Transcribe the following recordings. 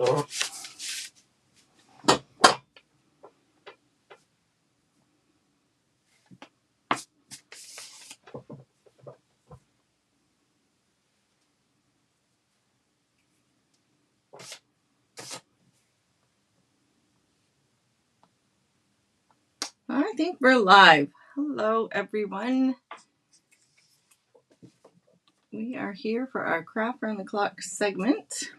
I think we're live. Hello, everyone. We are here for our Craft Around the Clock segment.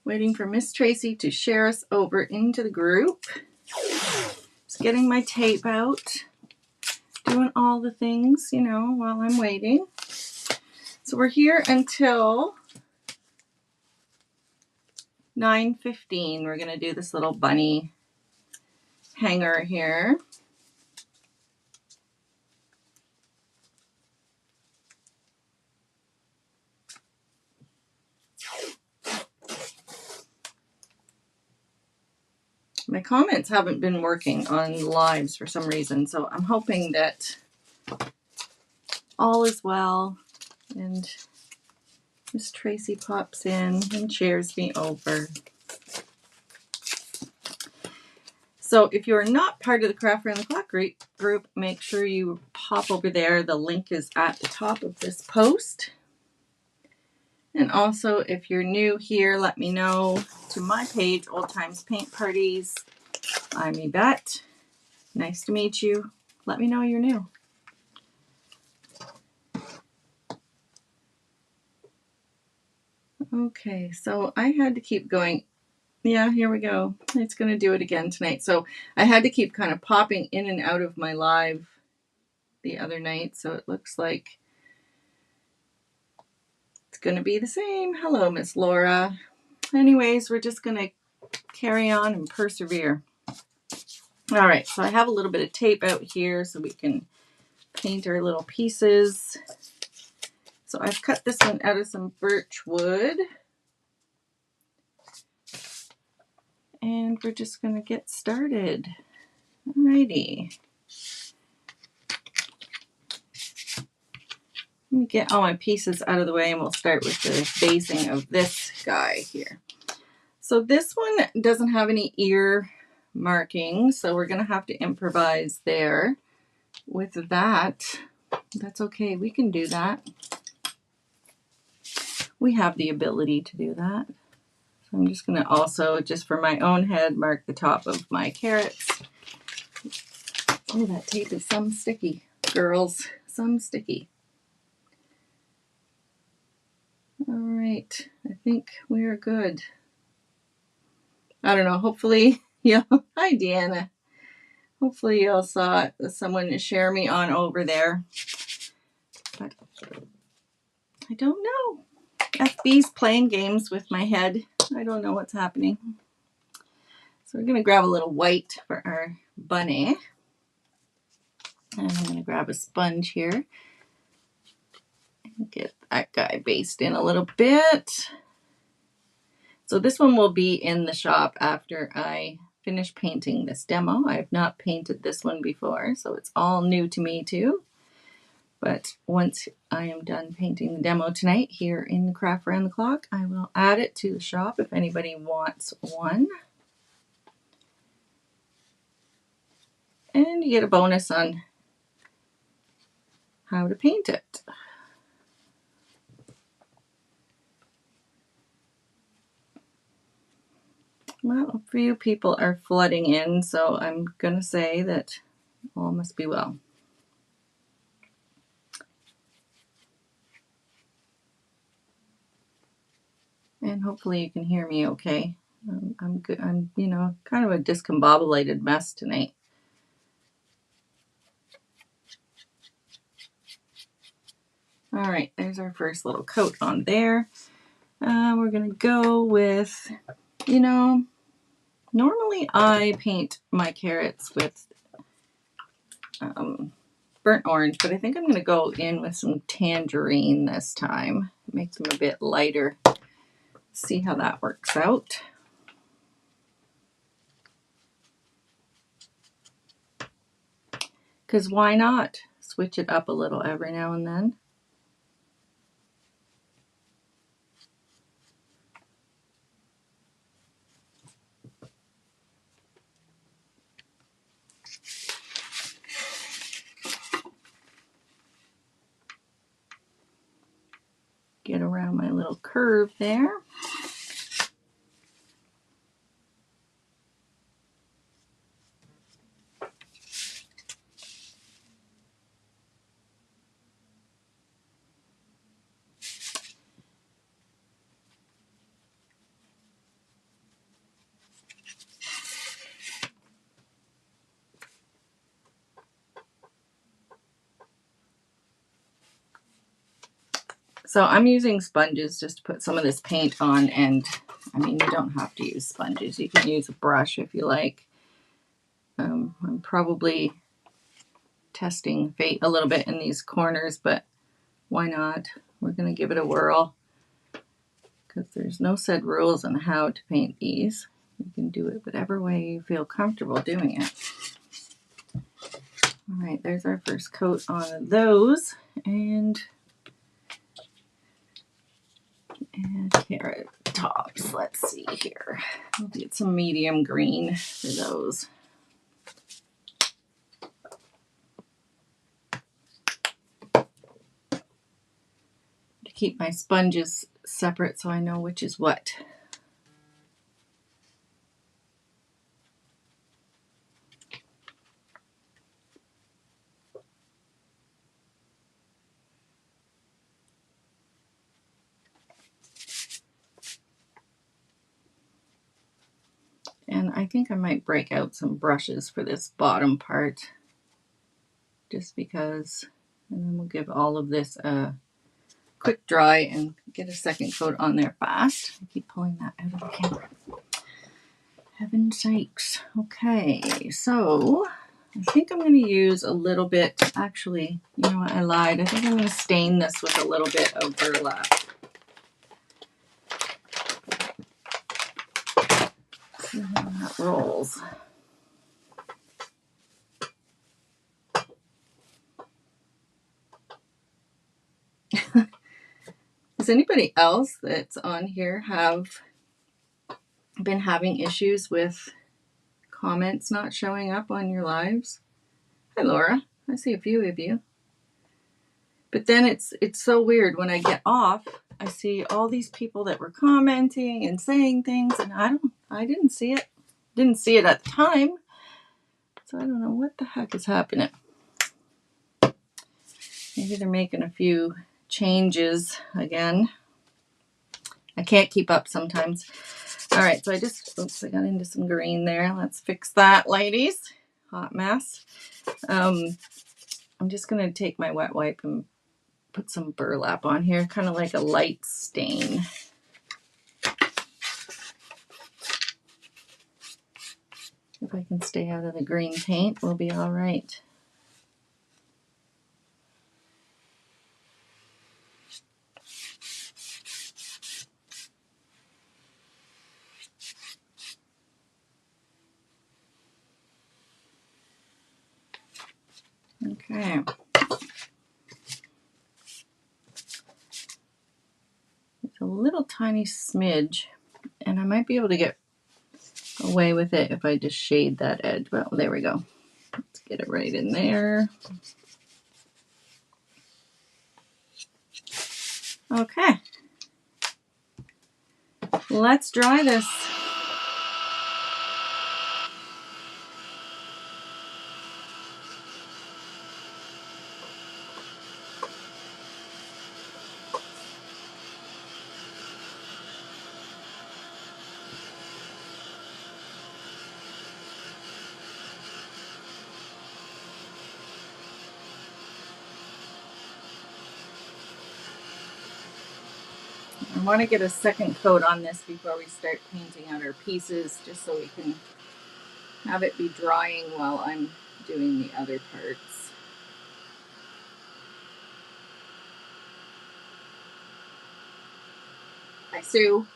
Waiting for Miss Tracy to share us over into the group. Just getting my tape out. Doing all the things, while I'm waiting. So we're here until 9:15. We're going to do this little bunny hanger here. My comments haven't been working on lives for some reason, so I'm hoping that all is well and Miss Tracy pops in and cheers me over. So if you're not part of the Craft Around the Clock group, make sure you pop over there. The link is at the top of this post. And also, if you're new here, let me know to my page, Old Times Paint Parties. I'm Yvette. Nice to meet you. Let me know you're new. Okay, so I had to keep going. Yeah, here we go. It's going to do it again tonight. So I had to keep kind of popping in and out of my live the other night. So it looks like it's going to be the same. Hello, Miss Laura. Anyways, we're just going to carry on and persevere. All right, so I have a little bit of tape out here so we can paint our little pieces. So I've cut this one out of some birch wood. And we're just going to get started. Alrighty. Let me get all my pieces out of the way and we'll start with the basing of this guy here. So this one doesn't have any ear markings, so we're going to have to improvise there. With that, that's okay. We can do that. We have the ability to do that. So I'm just going to also, just for my own head, mark the top of my carrots. Oh, that tape is some sticky, girls. Some sticky. All right. I think we are good. I don't know. Hopefully, yeah. Hi, Deanna. Hopefully y'all saw someone share me on over there. But I don't know. FB's playing games with my head. I don't know what's happening. So we're going to grab a little white for our bunny. And I'm going to grab a sponge here. And get that guy based in a little bit. So this one will be in the shop after I finish painting this demo. I have not painted this one before, so it's all new to me too. But once I am done painting the demo tonight here in Craft Around the Clock, I will add it to the shop if anybody wants one. And you get a bonus on how to paint it. Well, a few people are flooding in, so I'm going to say that all must be well. And hopefully you can hear me okay. I'm good. I'm, kind of a discombobulated mess tonight. All right, there's our first little coat on there. We're going to go with, normally I paint my carrots with burnt orange, but I think I'm going to go in with some tangerine this time. Make them a bit lighter. See how that works out. Because why not switch it up a little every now and then? around my little curve there. So I'm using sponges just to put some of this paint on, and I mean, you don't have to use sponges. You can use a brush if you like. I'm probably testing fate a little bit in these corners, but why not? We're going to give it a whirl because there's no set rules on how to paint these. You can do it whatever way you feel comfortable doing it. All right, there's our first coat on those, and carrot tops. Let's see here. We'll get some medium green for those. To keep my sponges separate so I know which is what. And I think I might break out some brushes for this bottom part, just because, and then we'll give all of this a quick dry and get a second coat on there fast. I keep pulling that out of the camera. Heaven's sakes. Okay, so I think I'm going to use a little bit, actually, you know what, I lied. I think I'm going to stain this with a little bit of burlap. See how that rolls. Does anybody else that's on here have been having issues with comments not showing up on your lives? Hi, Laura. I see a few of you. But then it's so weird when I get off. I see all these people that were commenting and saying things, and I didn't see it. Didn't see it at the time. So I don't know what the heck is happening. Maybe they're making a few changes again. I can't keep up sometimes. All right, so I got into some green there. Let's fix that, ladies. Hot mess. I'm just going to take my wet wipe and put some burlap on here, kind of like a light stain. If I can stay out of the green paint, we'll be all right. Okay. It's a little tiny smidge, and I might be able to get away with it if I just shade that edge. Well, there we go. Let's get it right in there. Okay. Let's dry this. I want to get a second coat on this before we start painting out our pieces, just so we can have it be drying while I'm doing the other parts. Hi, Sue.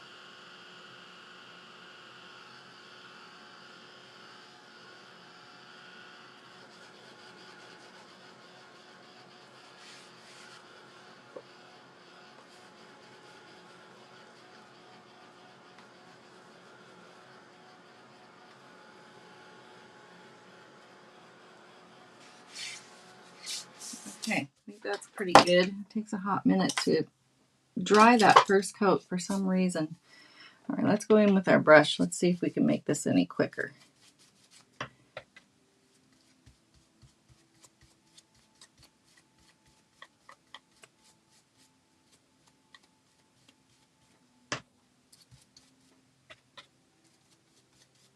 Okay, I think that's pretty good. It takes a hot minute to dry that first coat for some reason. All right, let's go in with our brush. Let's see if we can make this any quicker.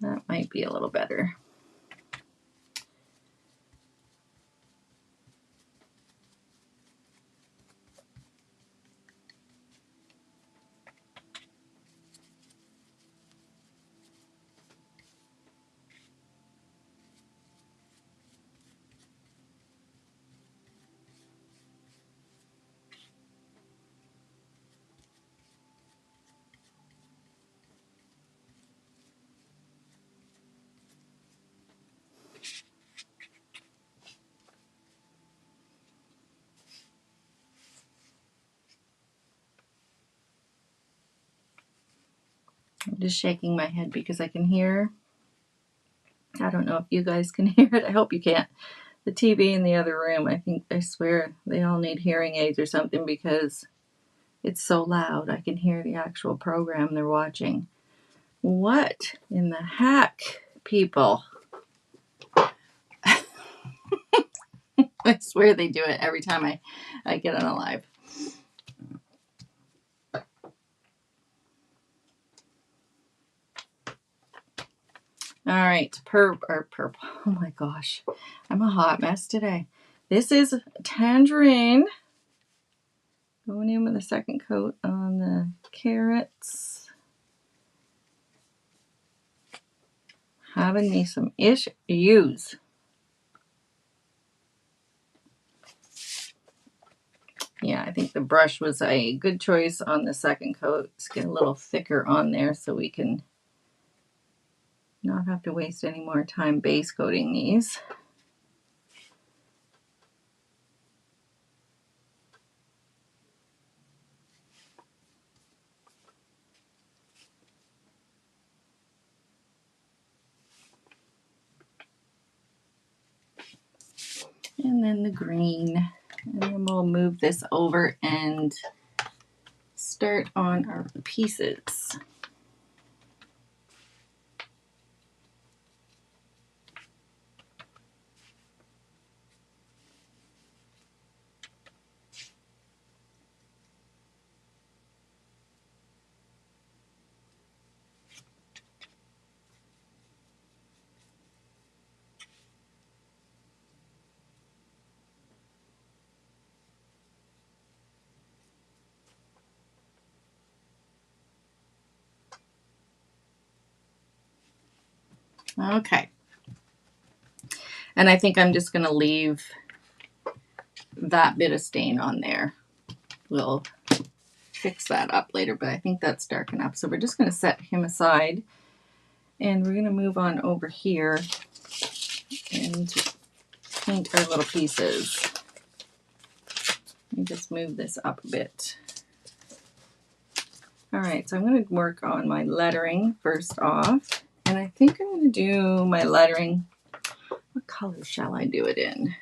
That might be a little better. I'm just shaking my head because I can hear, I don't know if you guys can hear it. I hope you can't. The TV in the other room, I swear they all need hearing aids or something because it's so loud. I can hear the actual program they're watching. What in the heck, people? I swear they do it every time I get on a live. All right, purple. Oh my gosh, I'm a hot mess today. This is tangerine. Going in with a second coat on the carrots. Having me some issues. Yeah, I think the brush was a good choice on the second coat. Let's get a little thicker on there so we can not have to waste any more time base coating these. And then the green. And then we'll move this over and start on our pieces. Okay. And I think I'm just going to leave that bit of stain on there. We'll fix that up later, but I think that's dark enough. So we're just going to set him aside. And we're going to move on over here and paint our little pieces. Let me just move this up a bit. All right, so I'm going to work on my lettering first off. And I think I'm going to do my lettering. What color shall I do it in?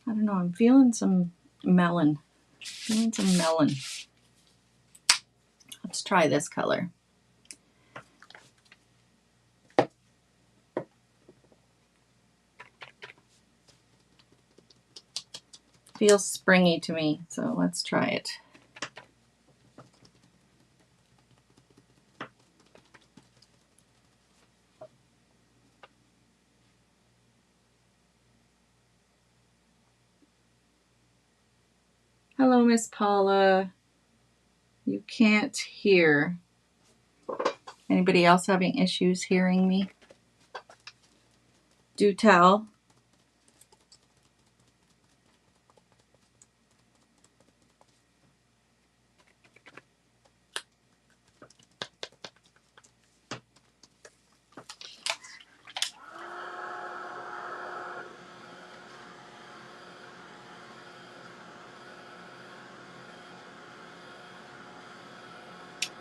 I don't know. I'm feeling some melon. Let's try this color. Feels springy to me, so let's try it. Hello, Miss Paula. You can't hear. Anybody else having issues hearing me? Do tell.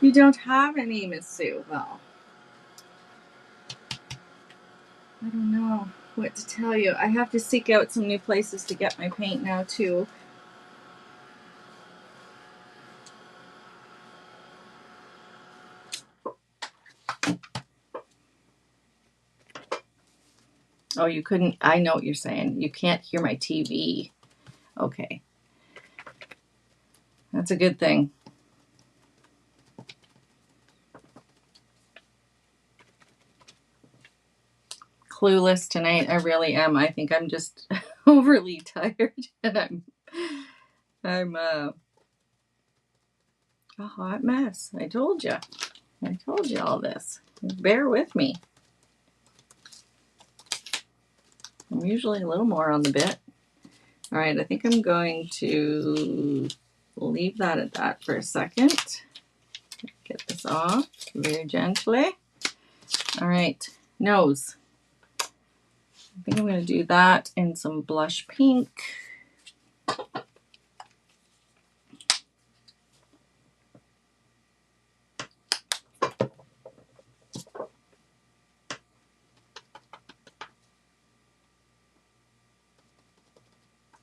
You don't have any, Miss Sue. Well, I don't know what to tell you. I have to seek out some new places to get my paint now, too. Oh, you couldn't. I know what you're saying. You can't hear my TV. Okay. That's a good thing. Clueless tonight. I really am. I think I'm just overly tired, and I'm a hot mess. I told you. I told you all this. Bear with me. I'm usually a little more on the bit. All right, I think I'm going to leave that at that for a second. Get this off very gently. All right, nose. I think I'm going to do that in some blush pink.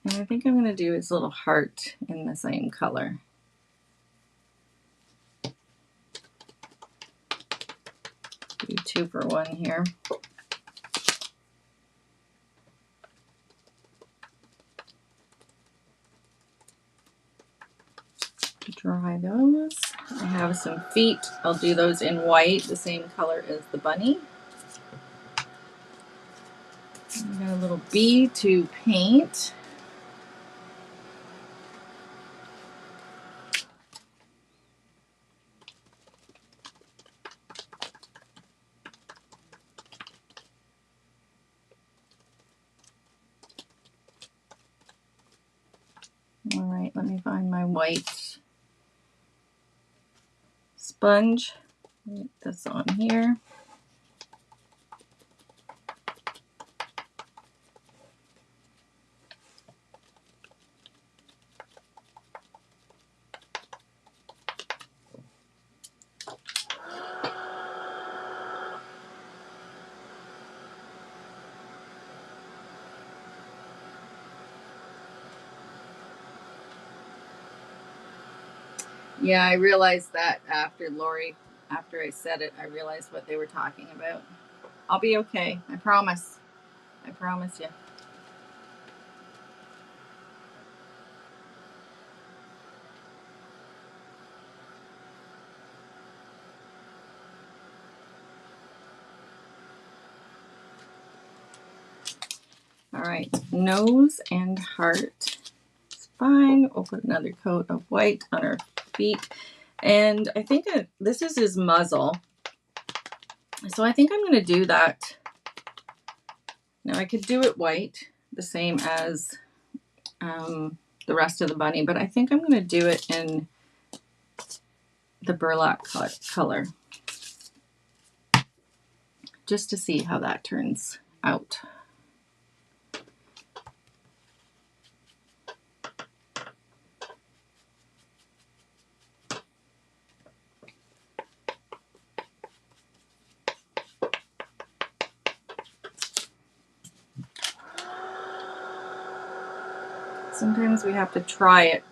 And I think I'm going to do his little heart in the same color. Do 2 for 1 here. Dry those. I have some feet. I'll do those in white, the same color as the bunny. I got a little bee to paint. All right, let me find my white sponge. Put this on here. Yeah, I realized that after I said it, I realized what they were talking about. I'll be okay. I promise. I promise you. All right, nose and heart. It's fine. We'll put another coat of white on her feet. And I think this is his muzzle. So I think I'm going to do that. Now I could do it white, the same as the rest of the bunny, but I think I'm going to do it in the burlap color, just to see how that turns out. Sometimes we have to try it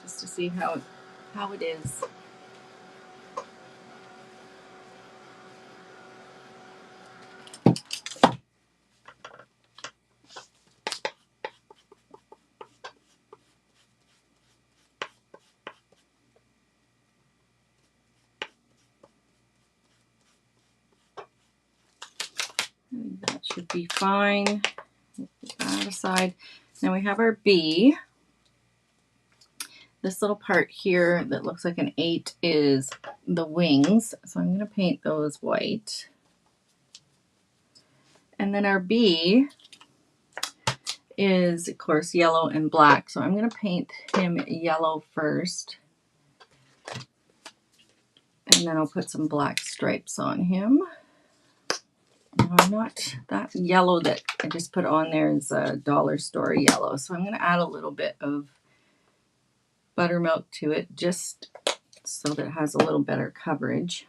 just to see how it is. That should be fine. Put that aside. Now we have our bee. This little part here that looks like an 8 is the wings. So I'm going to paint those white. And then our bee is, of course, yellow and black. So I'm going to paint him yellow first. And then I'll put some black stripes on him. Not that yellow that I just put on there is a dollar store yellow. So I'm going to add a little bit of buttermilk to it just so that it has a little better coverage.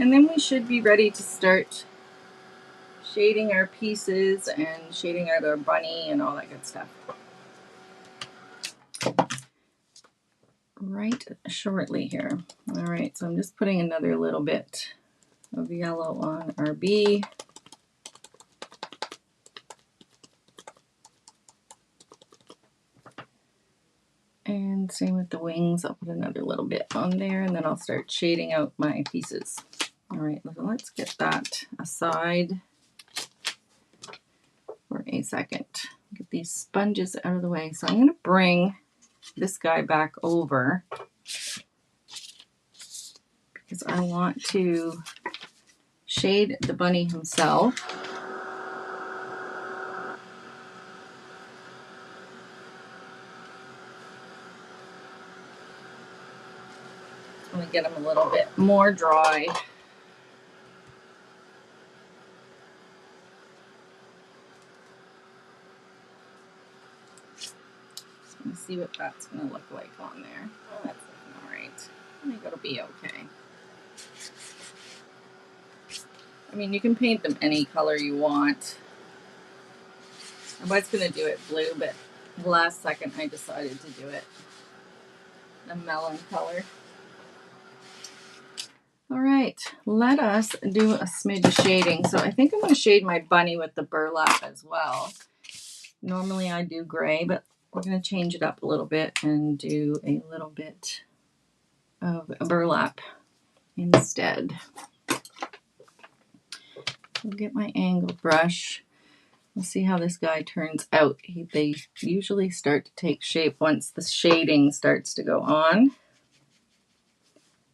And then we should be ready to start shading our pieces and shading out our bunny and all that good stuff. Right shortly here. All right, so I'm just putting another little bit of yellow on our bee. And same with the wings. I'll put another little bit on there, and then I'll start shading out my pieces. All right, let's get that aside for a second. Get these sponges out of the way. So I'm going to bring this guy back over because I want to shade the bunny himself. I'm going to get him a little bit more dry. Let me see what that's going to look like on there. Oh, that's looking all right. I think it'll be okay. I mean, you can paint them any color you want. I was going to do it blue, but the last second I decided to do it a melon color. All right, let us do a smidge of shading. So I think I'm going to shade my bunny with the burlap as well. Normally I do gray, but we're going to change it up a little bit and do a little bit of burlap instead. I'll get my angle brush. We'll see how this guy turns out. They usually start to take shape once the shading starts to go on.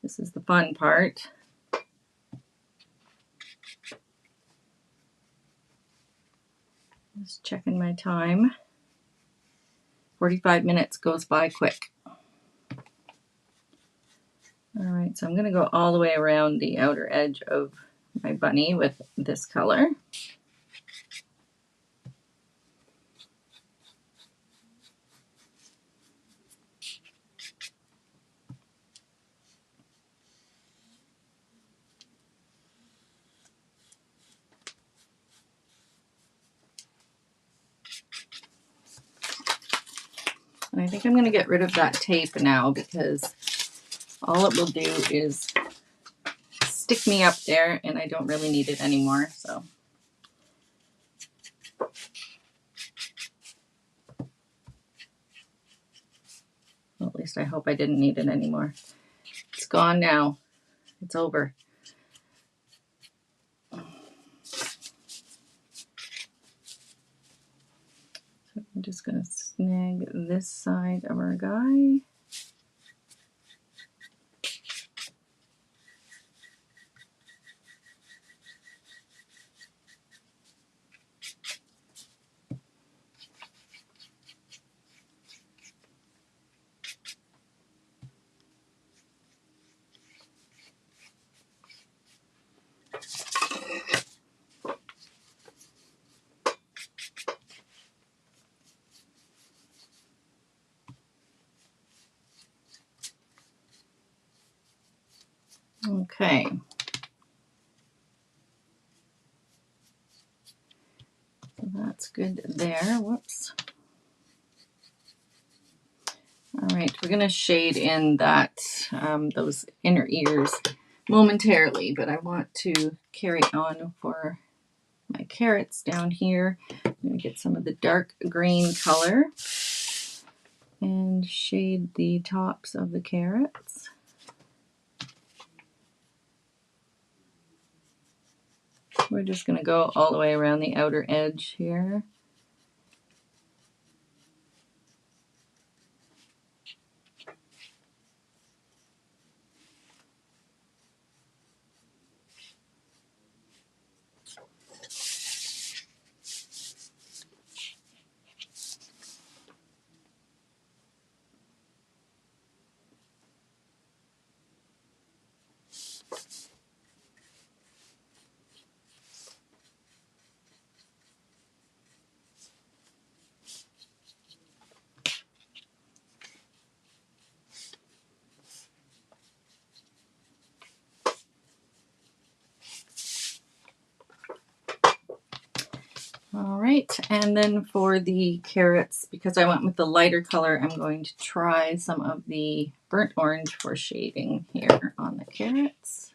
This is the fun part. Just checking my time. 45 minutes goes by quick. All right, so I'm going to go all the way around the outer edge of my bunny with this color. And I think I'm going to get rid of that tape now because all it will do is stick me up there and I don't really need it anymore. So well, at least I hope I didn't need it anymore. It's gone now. It's over. So I'm just going to snag this side of our guy. Okay. So that's good there. Whoops. All right, we're going to shade in that those inner ears momentarily, but I want to carry on for my carrots down here. I'm going to get some of the dark green color and shade the tops of the carrots. We're just going to go all the way around the outer edge here. All right, and then for the carrots, because I went with the lighter color, I'm going to try some of the burnt orange for shading here on the carrots.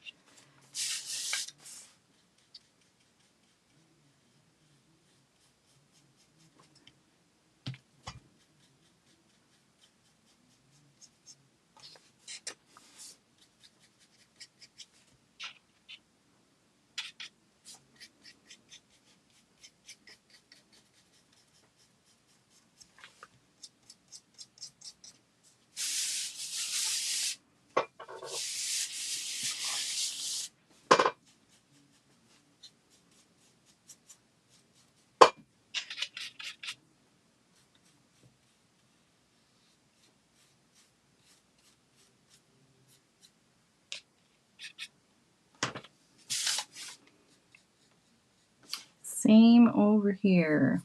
Same over here.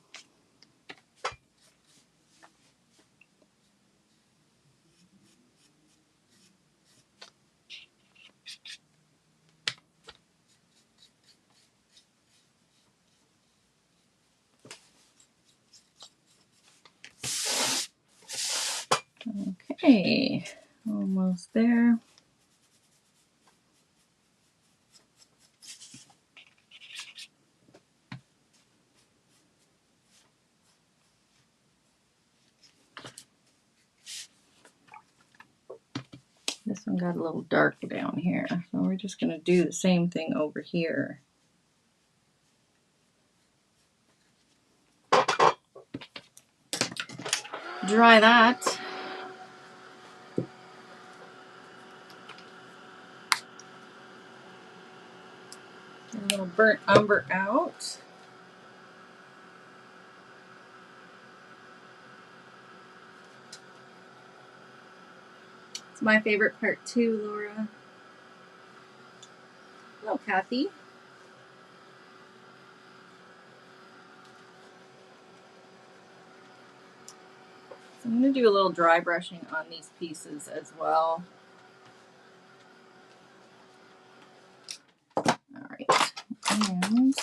Okay, almost there. This one got a little dark down here, so we're just going to do the same thing over here. Dry that. Get a little burnt umber out. It's my favorite part too, Laura. Hello, Kathy. So I'm going to do a little dry brushing on these pieces as well. All right, and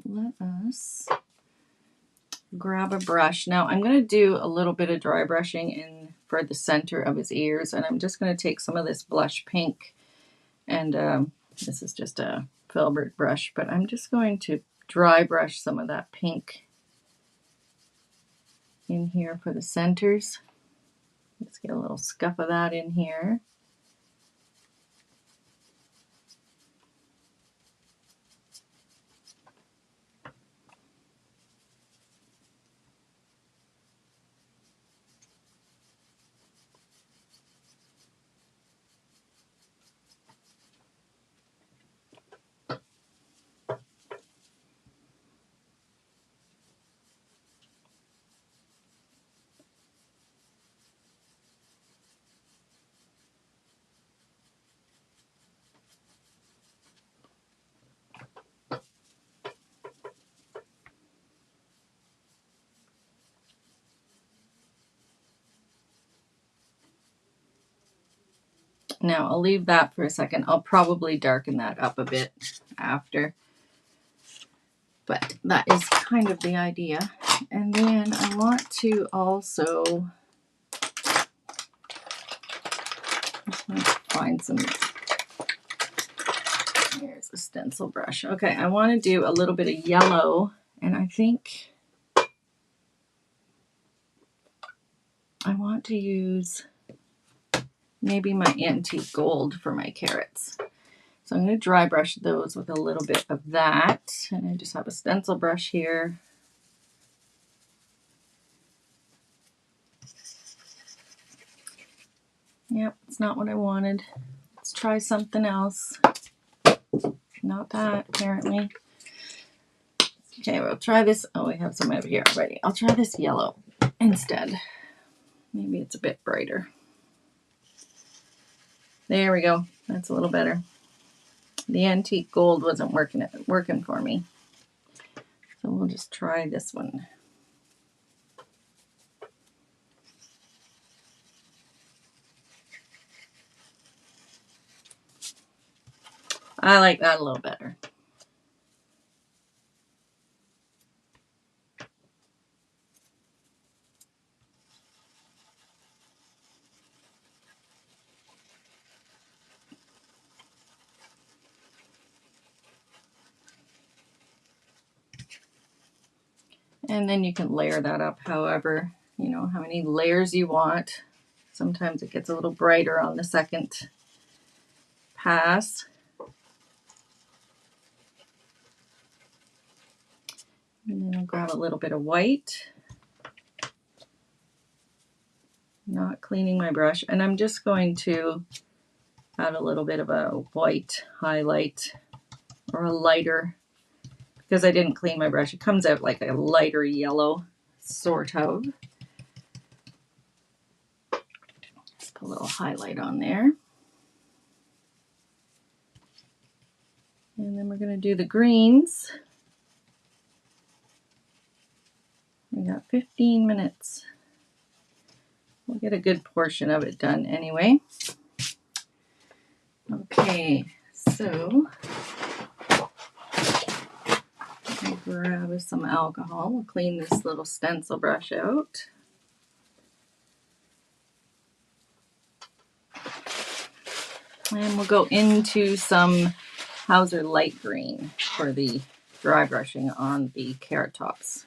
let us grab a brush. Now I'm going to do a little bit of dry brushing in for the center of his ears, and I'm just going to take some of this blush pink, and this is just a filbert brush, but I'm just going to dry brush some of that pink in here for the centers. Let's get a little scuff of that in here. Now I'll leave that for a second. I'll probably darken that up a bit after, but that is kind of the idea. And then I want to also find some, here's a stencil brush. Okay, I want to do a little bit of yellow, and I think I want to use maybe my antique gold for my carrots. So I'm going to dry brush those with a little bit of that. And I just have a stencil brush here. Yep, it's not what I wanted. Let's try something else. Not that, apparently. Okay, we'll try this. Oh, we have some over here already. I'll try this yellow instead. Maybe it's a bit brighter. There we go. That's a little better. The antique gold wasn't working for me. So we'll just try this one. I like that a little better. And then you can layer that up however, you know, how many layers you want. Sometimes it gets a little brighter on the second pass. And then I'll grab a little bit of white. Not cleaning my brush. And I'm just going to add a little bit of a white highlight or a lighter, because I didn't clean my brush. It comes out like a lighter yellow, sort of. Just put a little highlight on there. And then we're going to do the greens. We got 15 minutes. We'll get a good portion of it done anyway. Okay, so I'll grab some alcohol. We'll clean this little stencil brush out. And we'll go into some Hauser light green for the dry brushing on the carrot tops.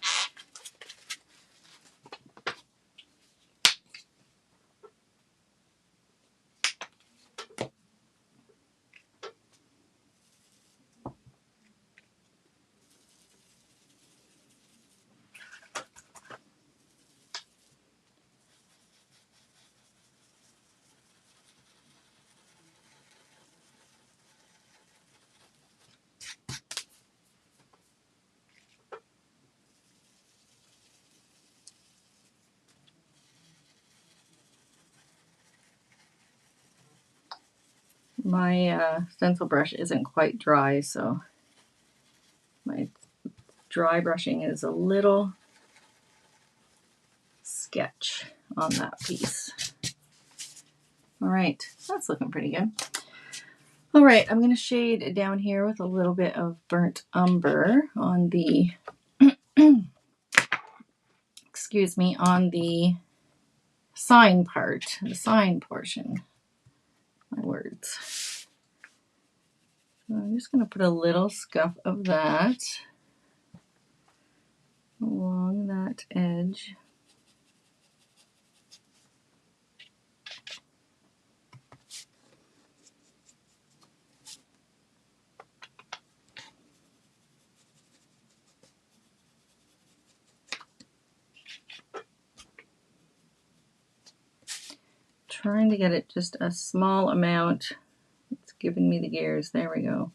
My stencil brush isn't quite dry, so my dry brushing is a little sketch on that piece. All right, that's looking pretty good. All right, I'm going to shade down here with a little bit of burnt umber on the, excuse me, on the sign part, the sign portion. My words. So I'm just going to put a little scuff of that along that edge. Trying to get it just a small amount. It's giving me the gears. There we go.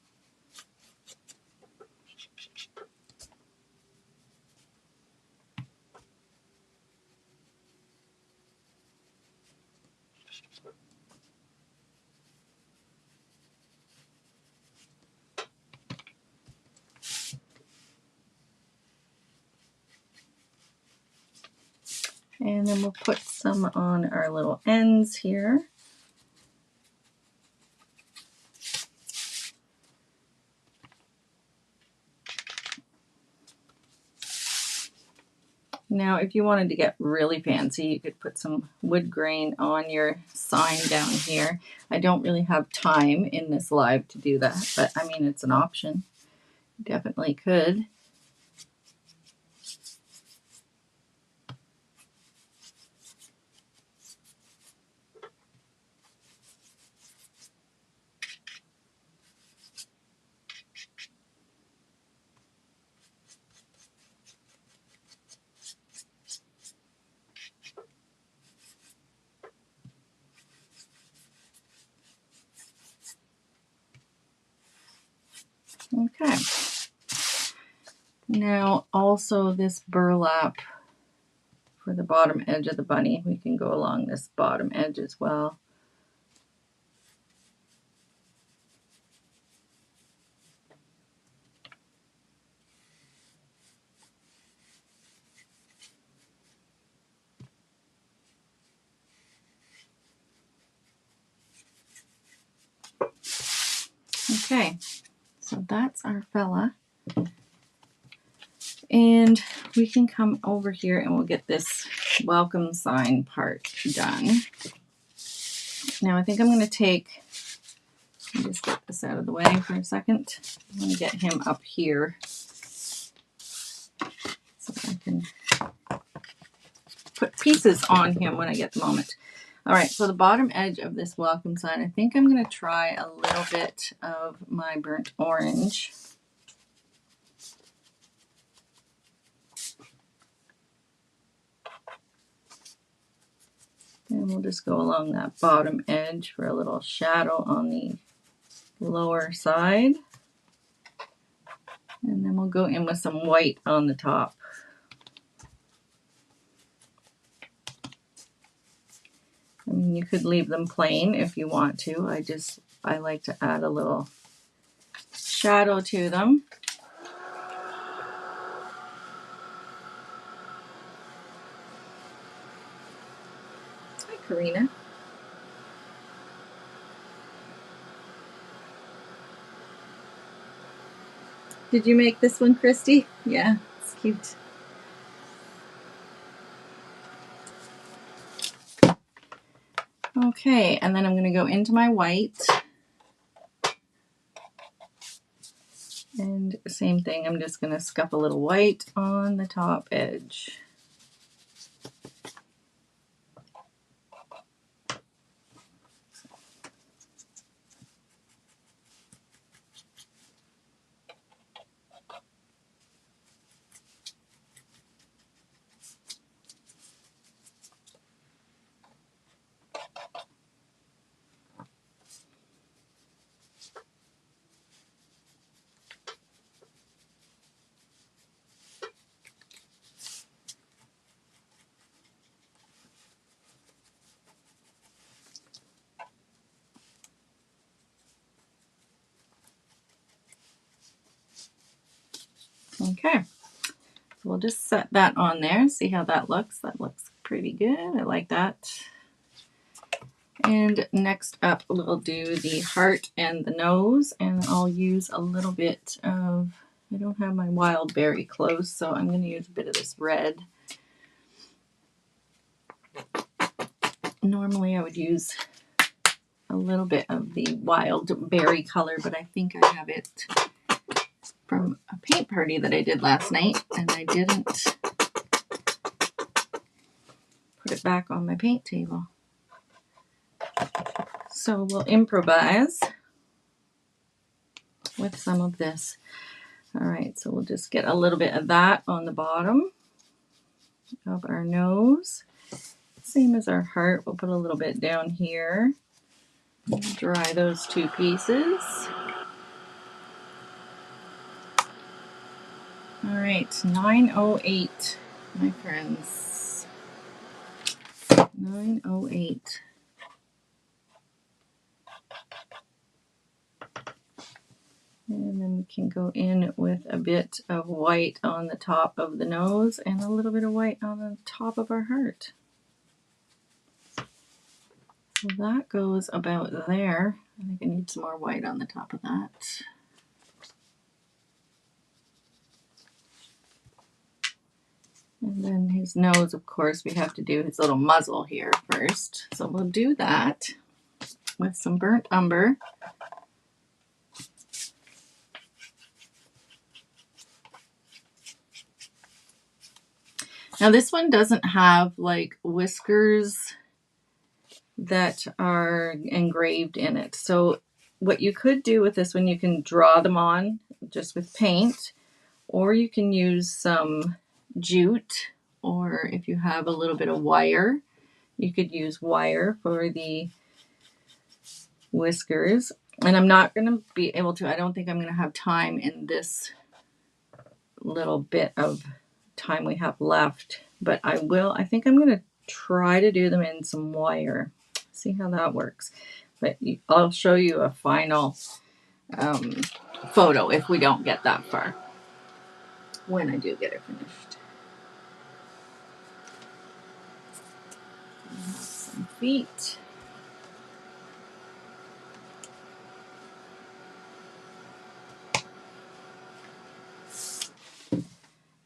And then we'll put some on our little ends here. Now, if you wanted to get really fancy, you could put some wood grain on your sign down here. I don't really have time in this live to do that, but I mean, it's an option. You definitely could. Okay. Now, also this burlap for the bottom edge of the bunny, we can go along this bottom edge as well. Okay, so that's our fella. And we can come over here and we'll get this welcome sign part done. Now I think I'm going to take, let me just get this out of the way for a second. I'm going to get him up here so I can can put pieces on him when I get the moment. All right, so the bottom edge of this welcome sign, I think I'm going to try a little bit of my burnt orange. And we'll just go along that bottom edge for a little shadow on the lower side. And then we'll go in with some white on the top. I mean, you could leave them plain if you want to. I like to add a little shadow to them. Hi, Karina. Did you make this one, Christy? Yeah, it's cute. Okay, and then I'm going to go into my white. And same thing, I'm just going to scuff a little white on the top edge. Okay, so we'll just set that on there, see how that looks. That looks pretty good. I like that. And next up, we'll do the heart and the nose, and I'll use a little bit of, I don't have my wild berry close, so I'm going to use a bit of this red. Normally I would use a little bit of the wild berry color, but I think I have it from a paint party that I did last night, and I didn't put it back on my paint table. So we'll improvise with some of this. All right, so we'll just get a little bit of that on the bottom of our nose. Same as our heart, we'll put a little bit down here. Dry those two pieces. All right, 9:08, my friends. 9:08. And then we can go in with a bit of white on the top of the nose and a little bit of white on the top of our heart. So that goes about there. I think I need some more white on the top of that. And then his nose, of course, we have to do his little muzzle here first. So we'll do that with some burnt umber. Now this one doesn't have like whiskers that are engraved in it. So what you could do with this one, you can draw them on just with paint, or you can use some jute, or if you have a little bit of wire, you could use wire for the whiskers. And I'm not going to be able to, I don't think I'm going to have time in this little bit of time we have left, but I think I'm going to try to do them in some wire. See how that works. But I'll show you a final photo if we don't get that far, when I do get it finished. We have some feet.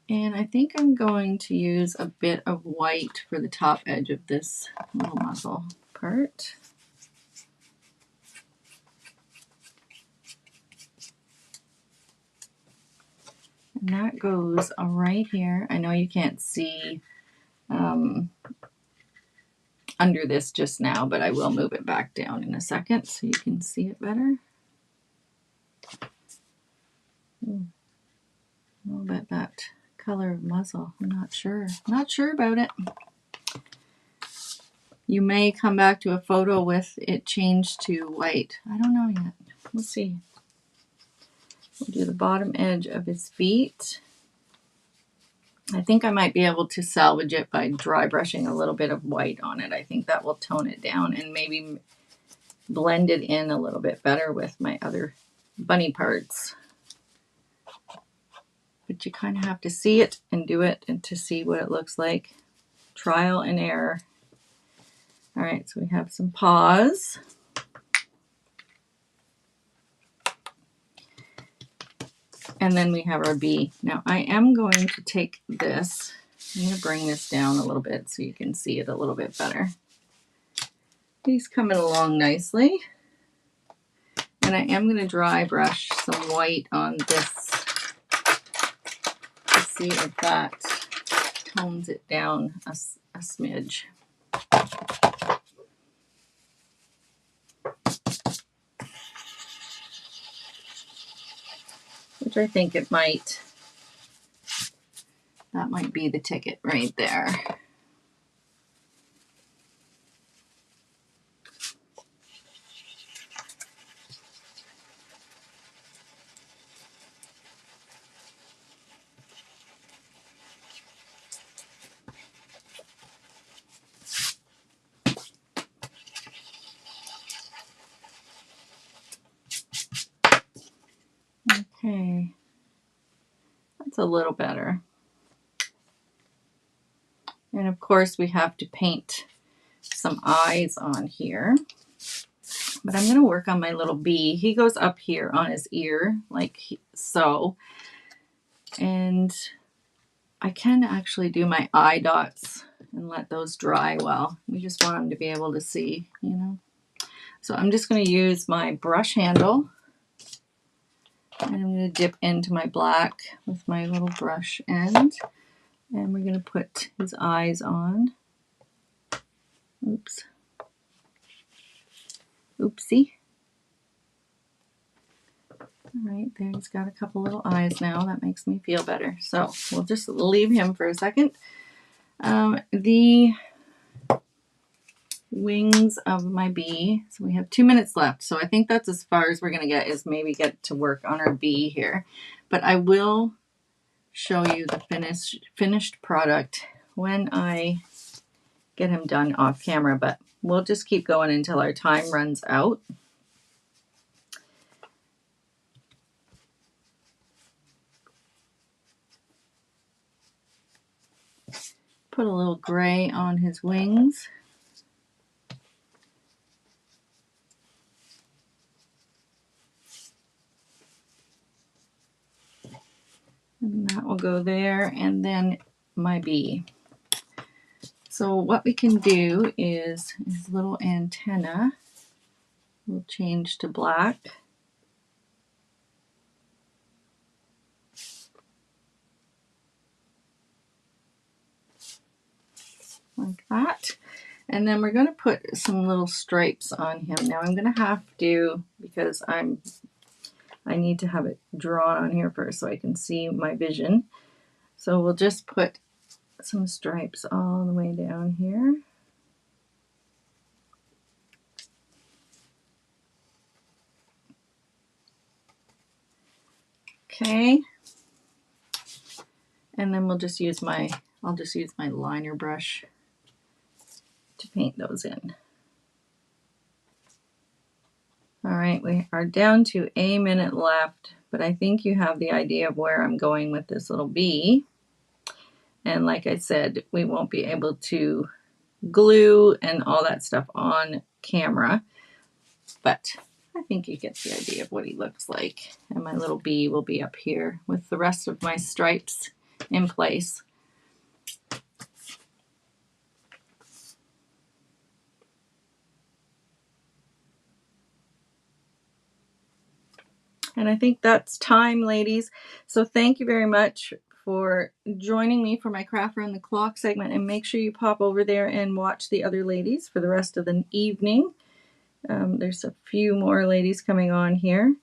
And I think I'm going to use a bit of white for the top edge of this little muzzle part. And that goes right here. I know you can't see under this just now, but I will move it back down in a second so you can see it better. Ooh, a little bit that color of muzzle. I'm not sure. Not sure about it. You may come back to a photo with it changed to white. I don't know yet. We'll see. We'll do the bottom edge of his feet. I think I might be able to salvage it by dry brushing a little bit of white on it. I think that will tone it down and maybe blend it in a little bit better with my other bunny parts. But you kind of have to see it and do it and to see what it looks like. Trial and error. All right, so we have some paws. And then we have our bee. Now I am going to take this, I'm going to bring this down a little bit so you can see it a little bit better. He's coming along nicely. And I am going to dry brush some white on this to see if that tones it down a smidge. Which I think it might. That might be the ticket right there. Okay, that's a little better. And of course we have to paint some eyes on here. But I'm going to work on my little bee. He goes up here on his ear, like so. And I can actually do my eye dots and let those dry well. We just want him to be able to see, you know. So I'm just going to use my brush handle. And I'm going to dip into my black with my little brush end. And we're going to put his eyes on. Oops. Oopsie. All right, there he's got a couple little eyes now. That makes me feel better. So we'll just leave him for a second. The wings of my bee. So we have 2 minutes left. So I think that's as far as we're going to get, is maybe get to work on our bee here. But I will show you the finished product when I get him done off camera. But we'll just keep going until our time runs out. Put a little gray on his wings. And that will go there, and then my bee. So what we can do is his little antenna will change to black. Like that. And then we're going to put some little stripes on him. Now I'm going to have to, because I need to have it drawn on here first so I can see my vision. So we'll just put some stripes all the way down here. Okay. And then we'll just use I'll just use my liner brush to paint those in. All right, we are down to a minute left, but I think you have the idea of where I'm going with this little bee. And like I said, we won't be able to glue and all that stuff on camera, but I think you get the idea of what he looks like. And my little bee will be up here with the rest of my stripes in place. And I think that's time, ladies. So thank you very much for joining me for my Craft Around the Clock segment. And make sure you pop over there and watch the other ladies for the rest of the evening. There's a few more ladies coming on here.